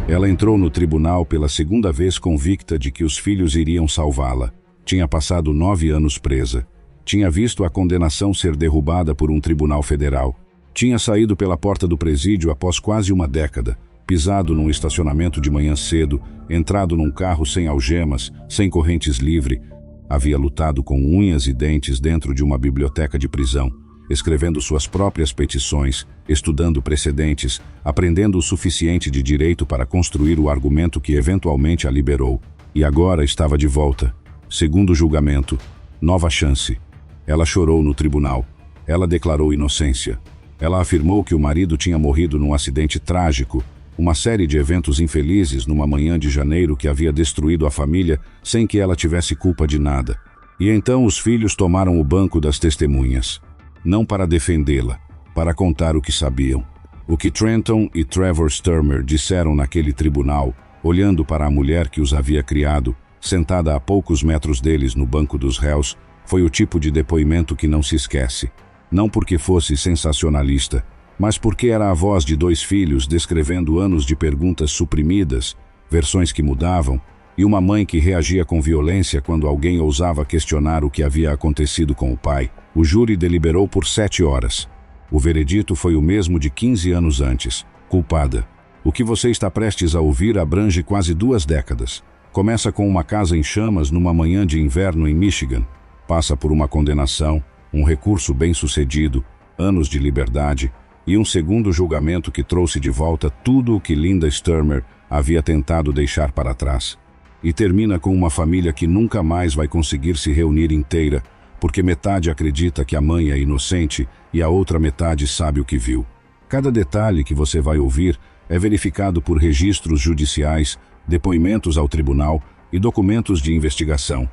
Ela entrou no tribunal pela segunda vez convicta de que os filhos iriam salvá-la. Tinha passado 9 anos presa. Tinha visto a condenação ser derrubada por um tribunal federal. Tinha saído pela porta do presídio após quase uma década, pisado num estacionamento de manhã cedo, entrado num carro sem algemas, sem correntes livre. Havia lutado com unhas e dentes dentro de uma biblioteca de prisão, escrevendo suas próprias petições, estudando precedentes, aprendendo o suficiente de direito para construir o argumento que eventualmente a liberou. E agora estava de volta. Segundo julgamento. Nova chance. Ela chorou no tribunal. Ela declarou inocência. Ela afirmou que o marido tinha morrido num acidente trágico, uma série de eventos infelizes numa manhã de janeiro que havia destruído a família sem que ela tivesse culpa de nada. E então os filhos tomaram o banco das testemunhas. Não para defendê-la, para contar o que sabiam. O que Trenton e Trevor Sturmer disseram naquele tribunal, olhando para a mulher que os havia criado, sentada a poucos metros deles no banco dos réus, foi o tipo de depoimento que não se esquece. Não porque fosse sensacionalista, mas porque era a voz de 2 filhos descrevendo anos de perguntas suprimidas, versões que mudavam, e uma mãe que reagia com violência quando alguém ousava questionar o que havia acontecido com o pai. O júri deliberou por 7 horas. O veredito foi o mesmo de 15 anos antes. Culpada. O que você está prestes a ouvir abrange quase 2 décadas. Começa com uma casa em chamas numa manhã de inverno em Michigan. Passa por uma condenação, um recurso bem-sucedido, anos de liberdade e um segundo julgamento que trouxe de volta tudo o que Linda Sturmer havia tentado deixar para trás. E termina com uma família que nunca mais vai conseguir se reunir inteira, porque metade acredita que a mãe é inocente e a outra metade sabe o que viu. Cada detalhe que você vai ouvir é verificado por registros judiciais, depoimentos ao tribunal e documentos de investigação.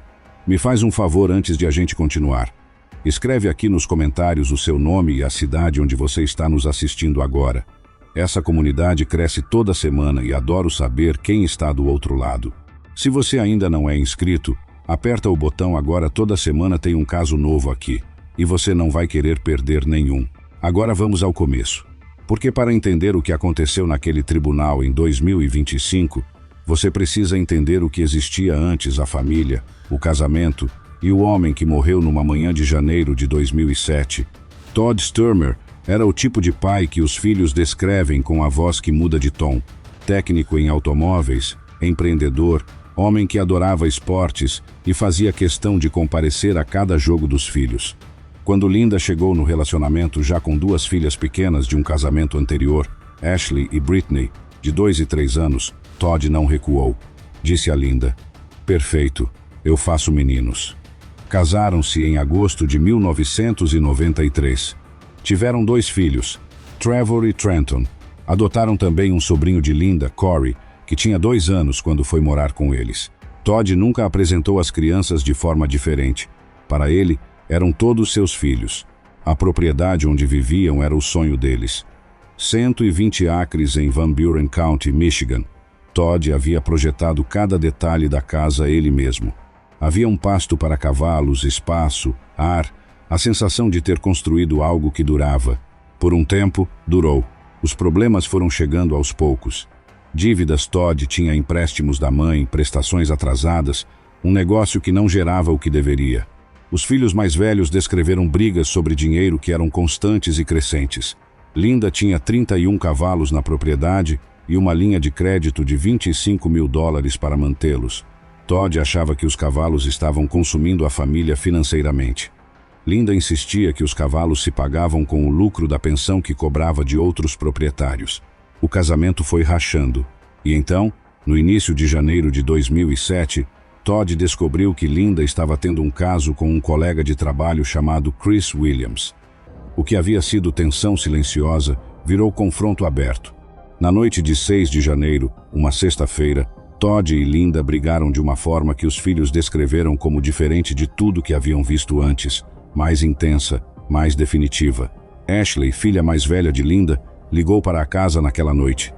Me faz um favor antes de a gente continuar. Escreve aqui nos comentários o seu nome e a cidade onde você está nos assistindo agora. Essa comunidade cresce toda semana e adoro saber quem está do outro lado. Se você ainda não é inscrito, aperta o botão agora. Toda semana tem um caso novo aqui, e você não vai querer perder nenhum. Agora vamos ao começo. Porque para entender o que aconteceu naquele tribunal em 2025, você precisa entender o que existia antes: a família, o casamento e o homem que morreu numa manhã de janeiro de 2007. Todd Sturmer era o tipo de pai que os filhos descrevem com a voz que muda de tom. Técnico em automóveis, empreendedor, homem que adorava esportes e fazia questão de comparecer a cada jogo dos filhos. Quando Linda chegou no relacionamento já com 2 filhas pequenas de um casamento anterior, Ashley e Britney, de 2 e 3 anos, Todd não recuou. Disse a Linda: "Perfeito, eu faço meninos." Casaram-se em agosto de 1993. Tiveram 2 filhos, Trevor e Trenton. Adotaram também um sobrinho de Linda, Corey, que tinha 2 anos quando foi morar com eles. Todd nunca apresentou as crianças de forma diferente. Para ele, eram todos seus filhos. A propriedade onde viviam era o sonho deles. 120 acres em Van Buren County, Michigan. Todd havia projetado cada detalhe da casa ele mesmo. Havia um pasto para cavalos, espaço, ar, a sensação de ter construído algo que durava. Por um tempo, durou. Os problemas foram chegando aos poucos. Dívidas. Todd tinha empréstimos da mãe, prestações atrasadas, um negócio que não gerava o que deveria. Os filhos mais velhos descreveram brigas sobre dinheiro que eram constantes e crescentes. Linda tinha 31 cavalos na propriedade e uma linha de crédito de $25 mil para mantê-los. Todd achava que os cavalos estavam consumindo a família financeiramente. Linda insistia que os cavalos se pagavam com o lucro da pensão que cobrava de outros proprietários. O casamento foi rachando. E então, no início de janeiro de 2007, Todd descobriu que Linda estava tendo um caso com um colega de trabalho chamado Chris Williams. O que havia sido tensão silenciosa virou confronto aberto. Na noite de 6 de janeiro, uma sexta-feira, Todd e Linda brigaram de uma forma que os filhos descreveram como diferente de tudo que haviam visto antes, mais intensa, mais definitiva. Ashley, filha mais velha de Linda, ligou para a casa naquela noite.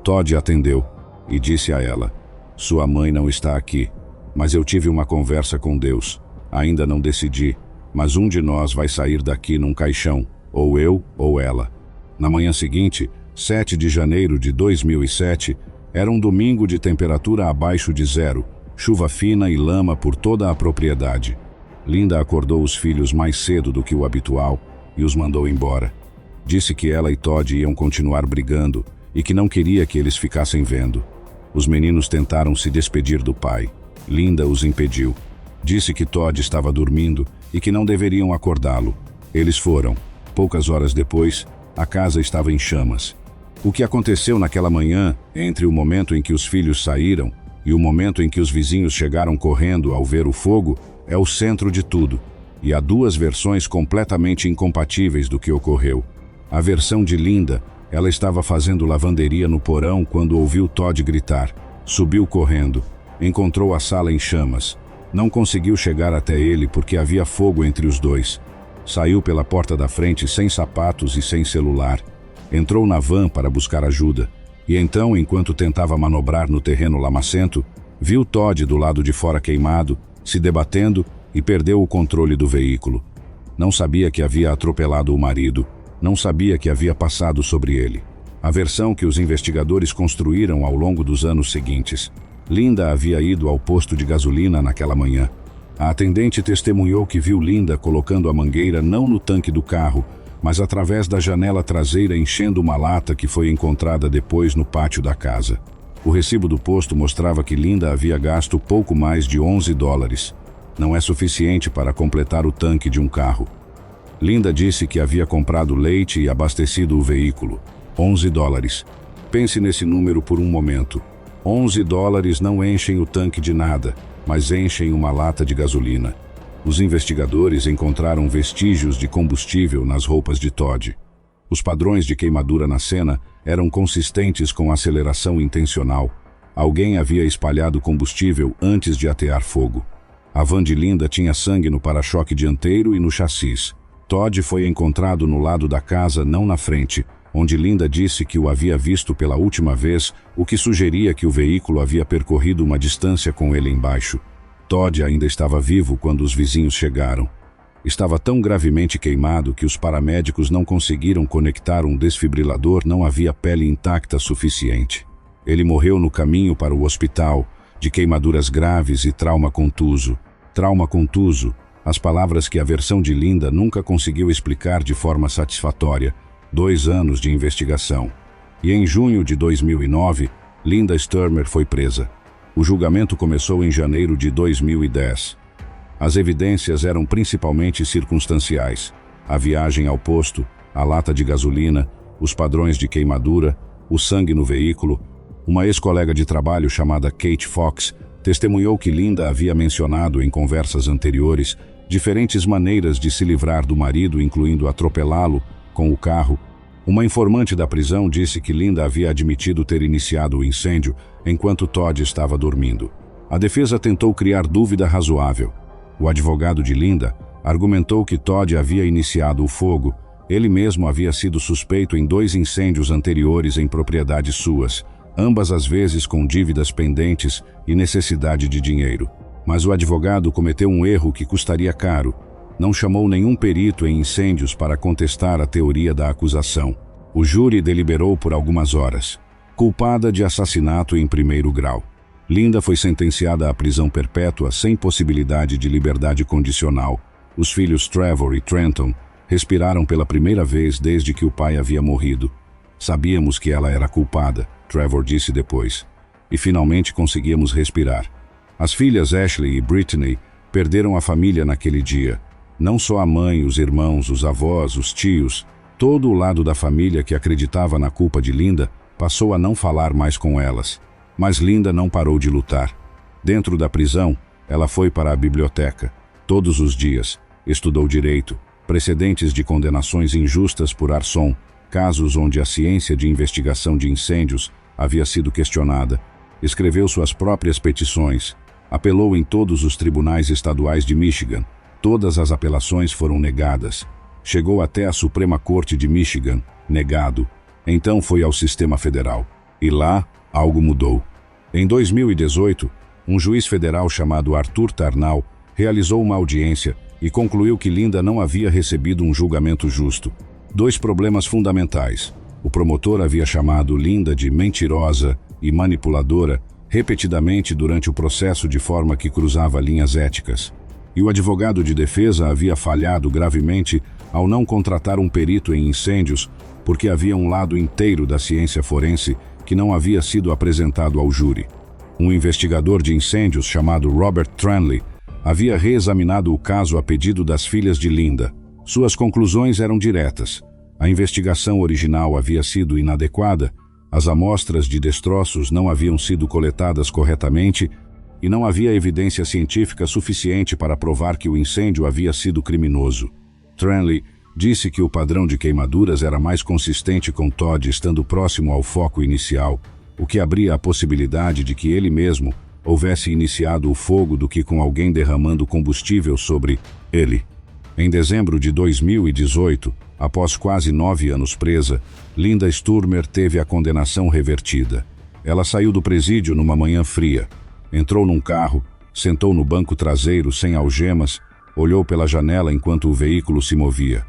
Todd atendeu e disse a ela: "Sua mãe não está aqui, mas eu tive uma conversa com Deus. Ainda não decidi, mas um de nós vai sair daqui num caixão, ou eu ou ela." Na manhã seguinte, 7 de janeiro de 2007, Era um domingo de temperatura abaixo de zero, chuva fina e lama por toda a propriedade. Linda acordou os filhos mais cedo do que o habitual e os mandou embora. Disse que ela e Todd iam continuar brigando e que não queria que eles ficassem vendo. Os meninos tentaram se despedir do pai. Linda os impediu. Disse que Todd estava dormindo e que não deveriam acordá-lo. Eles foram. Poucas horas depois, a casa estava em chamas. O que aconteceu naquela manhã, entre o momento em que os filhos saíram e o momento em que os vizinhos chegaram correndo ao ver o fogo, é o centro de tudo. E há duas versões completamente incompatíveis do que ocorreu. A versão de Linda: ela estava fazendo lavanderia no porão quando ouviu Todd gritar. Subiu correndo. Encontrou a sala em chamas. Não conseguiu chegar até ele porque havia fogo entre os dois. Saiu pela porta da frente sem sapatos e sem celular. Entrou na van para buscar ajuda. E então, enquanto tentava manobrar no terreno lamacento, viu Todd do lado de fora queimado, se debatendo, e perdeu o controle do veículo. Não sabia que havia atropelado o marido. Não sabia que havia passado sobre ele. A versão que os investigadores construíram ao longo dos anos seguintes. Linda havia ido ao posto de gasolina naquela manhã. A atendente testemunhou que viu Linda colocando a mangueira não no tanque do carro, mas através da janela traseira enchendo uma lata que foi encontrada depois no pátio da casa. O recibo do posto mostrava que Linda havia gasto pouco mais de $11. Não é suficiente para completar o tanque de um carro. Linda disse que havia comprado leite e abastecido o veículo. $11. Pense nesse número por um momento. $11 não enchem o tanque de nada, mas enchem uma lata de gasolina. Os investigadores encontraram vestígios de combustível nas roupas de Todd. Os padrões de queimadura na cena eram consistentes com aceleração intencional. Alguém havia espalhado combustível antes de atear fogo. A van de Linda tinha sangue no para-choque dianteiro e no chassis. Todd foi encontrado no lado da casa, não na frente, onde Linda disse que o havia visto pela última vez, o que sugeria que o veículo havia percorrido uma distância com ele embaixo. Todd ainda estava vivo quando os vizinhos chegaram. Estava tão gravemente queimado que os paramédicos não conseguiram conectar um desfibrilador, não havia pele intacta suficiente. Ele morreu no caminho para o hospital, de queimaduras graves e trauma contuso. Trauma contuso, as palavras que a versão de Linda nunca conseguiu explicar de forma satisfatória. 2 anos de investigação. E em junho de 2009, Linda Sturmer foi presa. O julgamento começou em janeiro de 2010. As evidências eram principalmente circunstanciais. A viagem ao posto, a lata de gasolina, os padrões de queimadura, o sangue no veículo. Uma ex-colega de trabalho chamada Kate Fox testemunhou que Linda havia mencionado em conversas anteriores diferentes maneiras de se livrar do marido, incluindo atropelá-lo com o carro. Uma informante da prisão disse que Linda havia admitido ter iniciado o incêndio enquanto Todd estava dormindo. A defesa tentou criar dúvida razoável. O advogado de Linda argumentou que Todd havia iniciado o fogo. Ele mesmo havia sido suspeito em 2 incêndios anteriores em propriedades suas, ambas as vezes com dívidas pendentes e necessidade de dinheiro. Mas o advogado cometeu um erro que custaria caro. Não chamou nenhum perito em incêndios para contestar a teoria da acusação. O júri deliberou por algumas horas. Culpada de assassinato em 1º grau. Linda foi sentenciada à prisão perpétua sem possibilidade de liberdade condicional. Os filhos Trevor e Trenton respiraram pela primeira vez desde que o pai havia morrido. Sabíamos que ela era culpada, Trevor disse depois. E finalmente conseguíamos respirar. As filhas Ashley e Brittany perderam a família naquele dia. Não só a mãe, os irmãos, os avós, os tios, todo o lado da família que acreditava na culpa de Linda passou a não falar mais com elas. Mas Linda não parou de lutar. Dentro da prisão, ela foi para a biblioteca. Todos os dias, estudou direito, precedentes de condenações injustas por arson, casos onde a ciência de investigação de incêndios havia sido questionada. Escreveu suas próprias petições. Apelou em todos os tribunais estaduais de Michigan. Todas as apelações foram negadas. Chegou até a Suprema Corte de Michigan, negado. Então foi ao sistema federal. E lá, algo mudou. Em 2018, um juiz federal chamado Arthur Tarnall realizou uma audiência e concluiu que Linda não havia recebido um julgamento justo. 2 problemas fundamentais. O promotor havia chamado Linda de mentirosa e manipuladora repetidamente durante o processo de forma que cruzava linhas éticas. E o advogado de defesa havia falhado gravemente ao não contratar um perito em incêndios porque havia um lado inteiro da ciência forense que não havia sido apresentado ao júri. Um investigador de incêndios chamado Robert Tranley havia reexaminado o caso a pedido das filhas de Linda. Suas conclusões eram diretas. A investigação original havia sido inadequada, as amostras de destroços não haviam sido coletadas corretamente e não havia evidência científica suficiente para provar que o incêndio havia sido criminoso. Tranley disse que o padrão de queimaduras era mais consistente com Todd estando próximo ao foco inicial, o que abria a possibilidade de que ele mesmo houvesse iniciado o fogo do que com alguém derramando combustível sobre ele. Em dezembro de 2018, após quase 9 anos presa, Linda Sturmer teve a condenação revertida. Ela saiu do presídio numa manhã fria, entrou num carro, sentou no banco traseiro sem algemas, olhou pela janela enquanto o veículo se movia.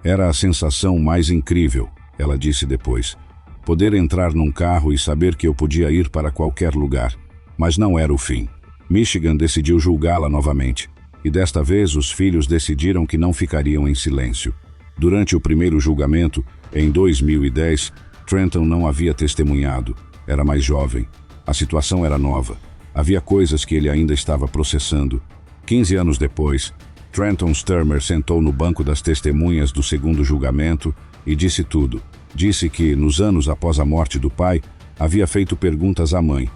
Era a sensação mais incrível, ela disse depois. Poder entrar num carro e saber que eu podia ir para qualquer lugar. Mas não era o fim. Michigan decidiu julgá-la novamente. E desta vez os filhos decidiram que não ficariam em silêncio. Durante o primeiro julgamento, em 2010, Trenton não havia testemunhado. Era mais jovem. A situação era nova. Havia coisas que ele ainda estava processando. 15 anos depois, Trenton Sturmer sentou no banco das testemunhas do segundo julgamento e disse tudo. Disse que, nos anos após a morte do pai, havia feito perguntas à mãe.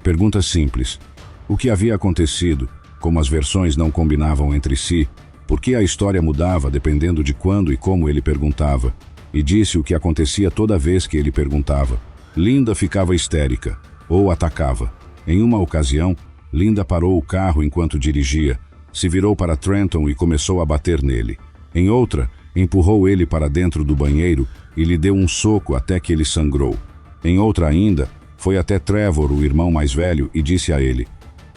Perguntas simples. O que havia acontecido? Como as versões não combinavam entre si? Por que a história mudava dependendo de quando e como ele perguntava? E disse o que acontecia toda vez que ele perguntava. Linda ficava histérica, ou atacava. Em uma ocasião, Linda parou o carro enquanto dirigia, se virou para Trenton e começou a bater nele. Em outra, empurrou ele para dentro do banheiro e lhe deu um soco até que ele sangrou. Em outra ainda, foi até Trevor, o irmão mais velho, e disse a ele: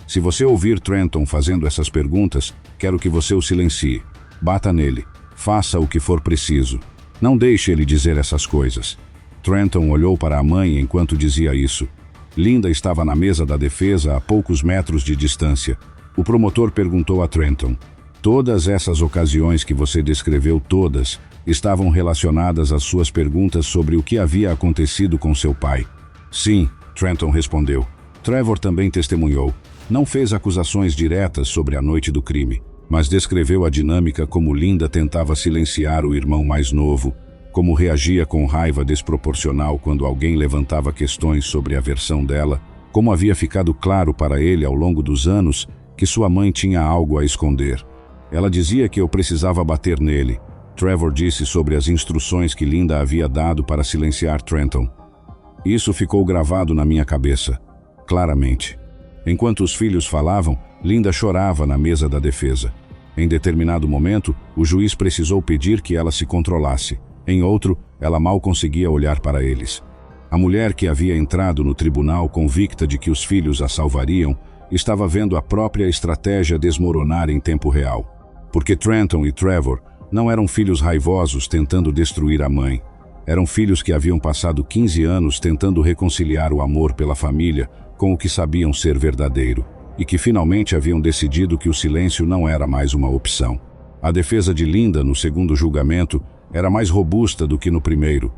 "Se você ouvir Trenton fazendo essas perguntas, quero que você o silencie. Bata nele. Faça o que for preciso. Não deixe ele dizer essas coisas." Trenton olhou para a mãe enquanto dizia isso. Linda estava na mesa da defesa a poucos metros de distância. O promotor perguntou a Trenton: "Todas essas ocasiões que você descreveu todas estavam relacionadas às suas perguntas sobre o que havia acontecido com seu pai?" "Sim", Trenton respondeu. Trevor também testemunhou. Não fez acusações diretas sobre a noite do crime, mas descreveu a dinâmica como Linda tentava silenciar o irmão mais novo, como reagia com raiva desproporcional quando alguém levantava questões sobre a versão dela, como havia ficado claro para ele ao longo dos anos que sua mãe tinha algo a esconder. Ela dizia que eu precisava bater nele. Trevor disse sobre as instruções que Linda havia dado para silenciar Trenton. Isso ficou gravado na minha cabeça, claramente. Enquanto os filhos falavam, Linda chorava na mesa da defesa. Em determinado momento, o juiz precisou pedir que ela se controlasse. Em outro, ela mal conseguia olhar para eles. A mulher que havia entrado no tribunal convicta de que os filhos a salvariam, estava vendo a própria estratégia desmoronar em tempo real. Porque Trenton e Trevor não eram filhos raivosos tentando destruir a mãe. Eram filhos que haviam passado 15 anos tentando reconciliar o amor pela família com o que sabiam ser verdadeiro, e que finalmente haviam decidido que o silêncio não era mais uma opção. A defesa de Linda no segundo julgamento era mais robusta do que no primeiro.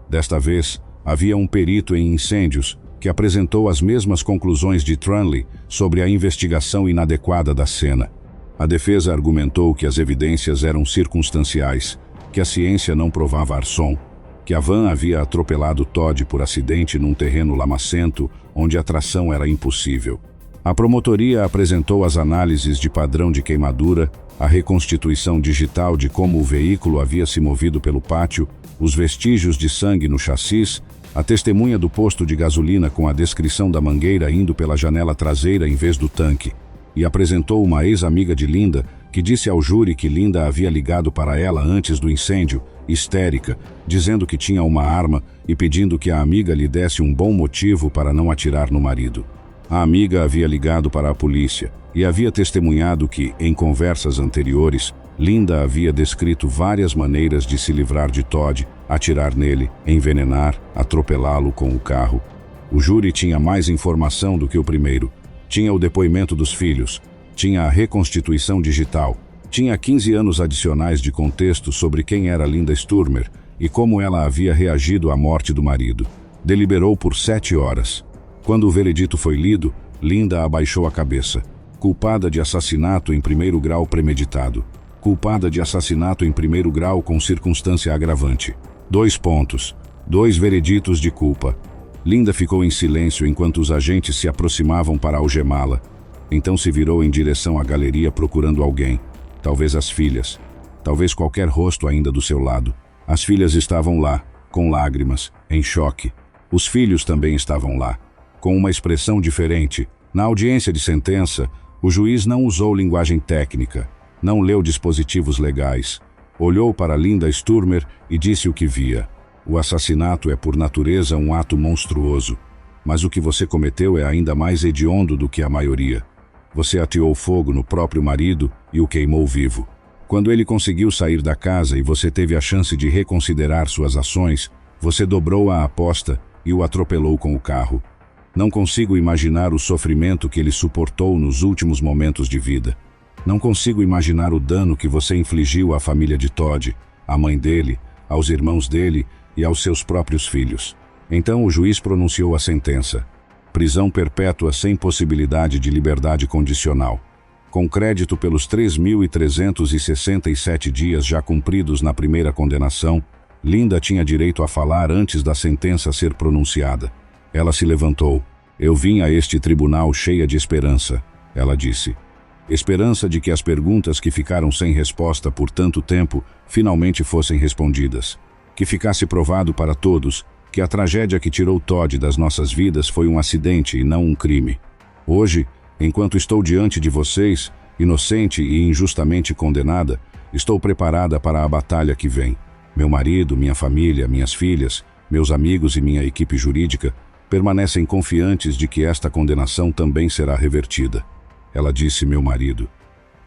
Desta vez, havia um perito em incêndios que apresentou as mesmas conclusões de Tranley sobre a investigação inadequada da cena. A defesa argumentou que as evidências eram circunstanciais, que a ciência não provava arson, que a van havia atropelado Todd por acidente num terreno lamacento onde a tração era impossível. A promotoria apresentou as análises de padrão de queimadura, a reconstituição digital de como o veículo havia se movido pelo pátio, os vestígios de sangue no chassis, a testemunha do posto de gasolina com a descrição da mangueira indo pela janela traseira em vez do tanque, e apresentou uma ex-amiga de Linda que disse ao júri que Linda havia ligado para ela antes do incêndio, histérica, dizendo que tinha uma arma e pedindo que a amiga lhe desse um bom motivo para não atirar no marido. A amiga havia ligado para a polícia e havia testemunhado que, em conversas anteriores, Linda havia descrito várias maneiras de se livrar de Todd, atirar nele, envenenar, atropelá-lo com o carro. O júri tinha mais informação do que o primeiro. Tinha o depoimento dos filhos, tinha a reconstituição digital, tinha 15 anos adicionais de contexto sobre quem era Linda Sturmer e como ela havia reagido à morte do marido. Deliberou por 7 horas. Quando o veredito foi lido, Linda abaixou a cabeça. Culpada de assassinato em primeiro grau premeditado. Culpada de assassinato em primeiro grau com circunstância agravante. 2 pontos. 2 vereditos de culpa. Linda ficou em silêncio enquanto os agentes se aproximavam para algemá-la. Então se virou em direção à galeria procurando alguém. Talvez as filhas. Talvez qualquer rosto ainda do seu lado. As filhas estavam lá, com lágrimas, em choque. Os filhos também estavam lá, com uma expressão diferente. Na audiência de sentença, o juiz não usou linguagem técnica, não leu dispositivos legais. Olhou para Linda Sturmer e disse o que via. O assassinato é por natureza um ato monstruoso, mas o que você cometeu é ainda mais hediondo do que a maioria. Você ateou fogo no próprio marido e o queimou vivo. Quando ele conseguiu sair da casa e você teve a chance de reconsiderar suas ações, você dobrou a aposta e o atropelou com o carro. Não consigo imaginar o sofrimento que ele suportou nos últimos momentos de vida. Não consigo imaginar o dano que você infligiu à família de Todd, à mãe dele, aos irmãos dele e aos seus próprios filhos. Então o juiz pronunciou a sentença. Prisão perpétua sem possibilidade de liberdade condicional. Com crédito pelos 3.367 dias já cumpridos na primeira condenação, Linda tinha direito a falar antes da sentença ser pronunciada. Ela se levantou. Eu vim a este tribunal cheia de esperança, ela disse. Esperança de que as perguntas que ficaram sem resposta por tanto tempo finalmente fossem respondidas. Que ficasse provado para todos que a tragédia que tirou Todd das nossas vidas foi um acidente e não um crime. Hoje, enquanto estou diante de vocês, inocente e injustamente condenada, estou preparada para a batalha que vem. Meu marido, minha família, minhas filhas, meus amigos e minha equipe jurídica permanecem confiantes de que esta condenação também será revertida. Ela disse meu marido,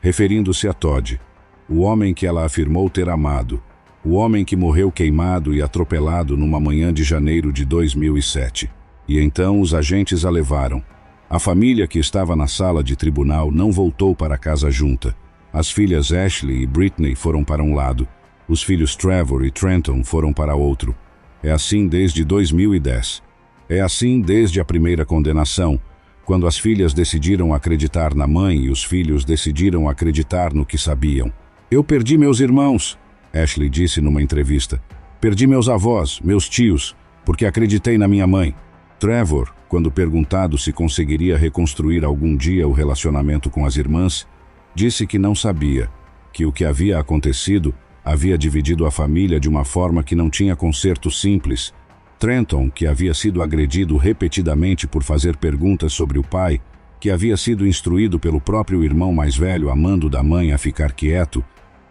referindo-se a Todd, o homem que ela afirmou ter amado, o homem que morreu queimado e atropelado numa manhã de janeiro de 2007. E então os agentes a levaram. A família que estava na sala de tribunal não voltou para casa junta. As filhas Ashley e Britney foram para um lado. Os filhos Trevor e Trenton foram para outro. É assim desde 2010. É assim desde a primeira condenação, quando as filhas decidiram acreditar na mãe e os filhos decidiram acreditar no que sabiam. Eu perdi meus irmãos, Ashley disse numa entrevista. Perdi meus avós, meus tios, porque acreditei na minha mãe. Trevor, quando perguntado se conseguiria reconstruir algum dia o relacionamento com as irmãs, disse que não sabia, que o que havia acontecido havia dividido a família de uma forma que não tinha conserto simples. Trenton, que havia sido agredido repetidamente por fazer perguntas sobre o pai, que havia sido instruído pelo próprio irmão mais velho, amando da mãe, a ficar quieto,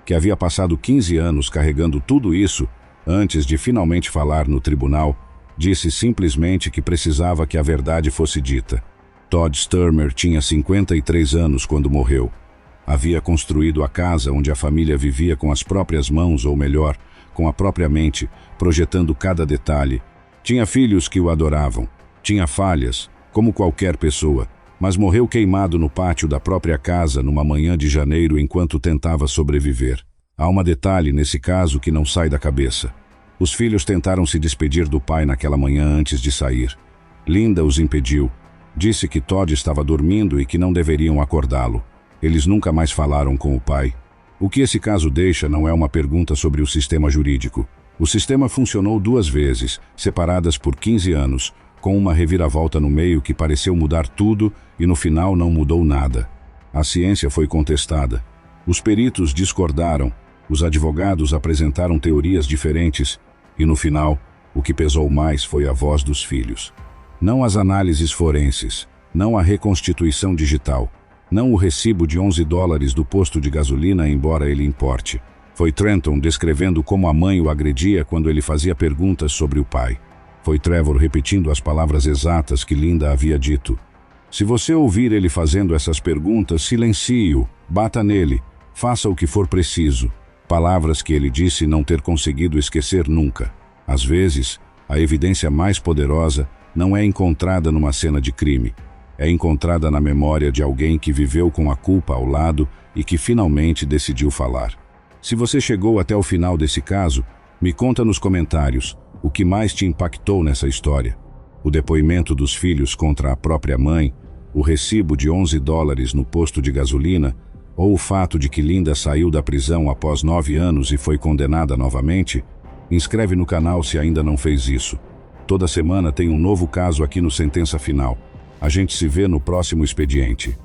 que havia passado 15 anos carregando tudo isso antes de finalmente falar no tribunal, disse simplesmente que precisava que a verdade fosse dita. Todd Sturmer tinha 53 anos quando morreu. Havia construído a casa onde a família vivia com as próprias mãos, ou melhor, com a própria mente, projetando cada detalhe. Tinha filhos que o adoravam. Tinha falhas, como qualquer pessoa, mas morreu queimado no pátio da própria casa numa manhã de janeiro enquanto tentava sobreviver. Há um detalhe nesse caso que não sai da cabeça. Os filhos tentaram se despedir do pai naquela manhã antes de sair. Linda os impediu. Disse que Todd estava dormindo e que não deveriam acordá-lo. Eles nunca mais falaram com o pai. O que esse caso deixa não é uma pergunta sobre o sistema jurídico. O sistema funcionou 2 vezes, separadas por 15 anos, com uma reviravolta no meio que pareceu mudar tudo e no final não mudou nada. A ciência foi contestada. Os peritos discordaram, os advogados apresentaram teorias diferentes e no final, o que pesou mais foi a voz dos filhos. Não as análises forenses, não a reconstituição digital, não o recibo de $11 do posto de gasolina, embora ele importe. Foi Trenton descrevendo como a mãe o agredia quando ele fazia perguntas sobre o pai. Foi Trevor repetindo as palavras exatas que Linda havia dito. Se você ouvir ele fazendo essas perguntas, silencie-o, bata nele, faça o que for preciso. Palavras que ele disse não ter conseguido esquecer nunca. Às vezes, a evidência mais poderosa não é encontrada numa cena de crime. É encontrada na memória de alguém que viveu com a culpa ao lado e que finalmente decidiu falar. Se você chegou até o final desse caso, me conta nos comentários o que mais te impactou nessa história. O depoimento dos filhos contra a própria mãe, o recibo de $11 no posto de gasolina, ou o fato de que Linda saiu da prisão após 9 anos e foi condenada novamente? Inscreve no canal se ainda não fez isso. Toda semana tem um novo caso aqui no Sentença Final. A gente se vê no próximo expediente.